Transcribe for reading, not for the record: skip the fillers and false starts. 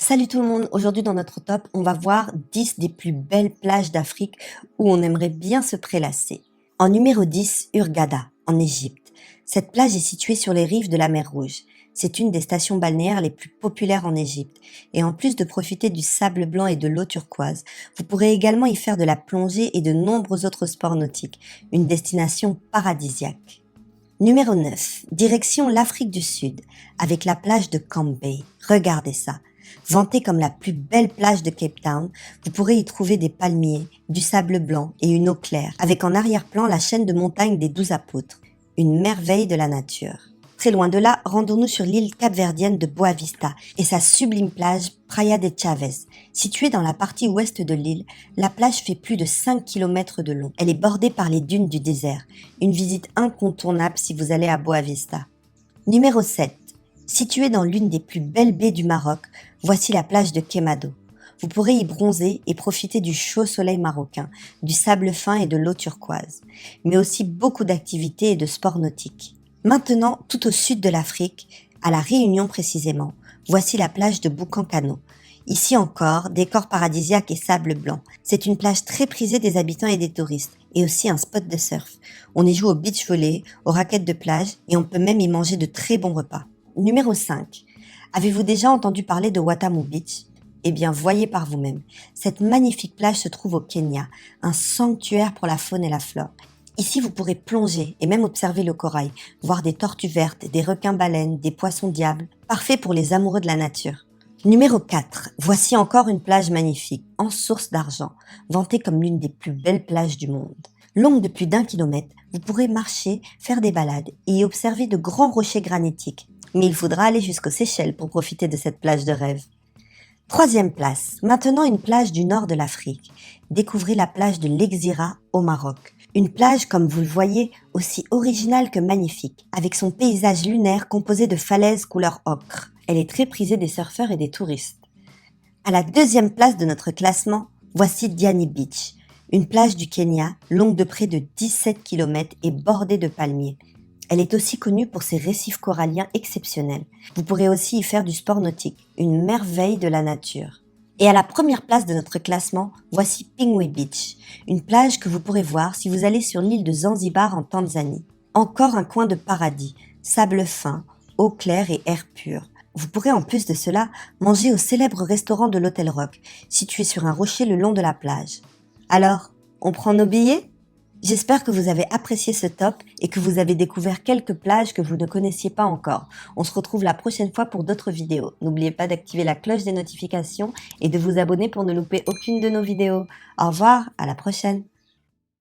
Salut tout le monde, aujourd'hui dans notre top, on va voir 10 des plus belles plages d'Afrique où on aimerait bien se prélasser. En numéro 10, Hurghada, en Égypte. Cette plage est située sur les rives de la mer Rouge. C'est une des stations balnéaires les plus populaires en Égypte. Et en plus de profiter du sable blanc et de l'eau turquoise, vous pourrez également y faire de la plongée et de nombreux autres sports nautiques. Une destination paradisiaque. Numéro 9, direction l'Afrique du Sud, avec la plage de Camp Bay. Regardez ça. Vantée comme la plus belle plage de Cape Town, vous pourrez y trouver des palmiers, du sable blanc et une eau claire, avec en arrière-plan la chaîne de montagnes des 12 apôtres, une merveille de la nature. Très loin de là, rendons-nous sur l'île capverdienne de Boa Vista et sa sublime plage Praia de Chaves. Située dans la partie ouest de l'île, la plage fait plus de 5 km de long. Elle est bordée par les dunes du désert, une visite incontournable si vous allez à Boa Vista. Numéro 7. Située dans l'une des plus belles baies du Maroc, voici la plage de Quemado. Vous pourrez y bronzer et profiter du chaud soleil marocain, du sable fin et de l'eau turquoise, mais aussi beaucoup d'activités et de sports nautiques. Maintenant, tout au sud de l'Afrique, à La Réunion précisément, voici la plage de Boukankano. Ici encore, décor paradisiaque et sable blanc. C'est une plage très prisée des habitants et des touristes, et aussi un spot de surf. On y joue au beach volley, aux raquettes de plage, et on peut même y manger de très bons repas. Numéro 5. Avez-vous déjà entendu parler de Watamu Beach ? Eh bien, voyez par vous-même. Cette magnifique plage se trouve au Kenya, un sanctuaire pour la faune et la flore. Ici, vous pourrez plonger et même observer le corail, voir des tortues vertes, des requins-baleines, des poissons-diables, parfait pour les amoureux de la nature. Numéro 4. Voici encore une plage magnifique, en source d'argent, vantée comme l'une des plus belles plages du monde. Longue de plus d'1 kilomètre, vous pourrez marcher, faire des balades et y observer de grands rochers granitiques. Mais il faudra aller jusqu'aux Seychelles pour profiter de cette plage de rêve. Troisième place, maintenant une plage du nord de l'Afrique. Découvrez la plage de l'Exira au Maroc. Une plage, comme vous le voyez, aussi originale que magnifique, avec son paysage lunaire composé de falaises couleur ocre. Elle est très prisée des surfeurs et des touristes. À la deuxième place de notre classement, voici Diani Beach, une plage du Kenya, longue de près de 17 km et bordée de palmiers. Elle est aussi connue pour ses récifs coralliens exceptionnels. Vous pourrez aussi y faire du sport nautique, une merveille de la nature. Et à la première place de notre classement, voici Pingwe Beach, une plage que vous pourrez voir si vous allez sur l'île de Zanzibar en Tanzanie. Encore un coin de paradis, sable fin, eau claire et air pur. Vous pourrez en plus de cela manger au célèbre restaurant de l'Hôtel Rock, situé sur un rocher le long de la plage. Alors, on prend nos billets ? J'espère que vous avez apprécié ce top et que vous avez découvert quelques plages que vous ne connaissiez pas encore. On se retrouve la prochaine fois pour d'autres vidéos. N'oubliez pas d'activer la cloche des notifications et de vous abonner pour ne louper aucune de nos vidéos. Au revoir, à la prochaine.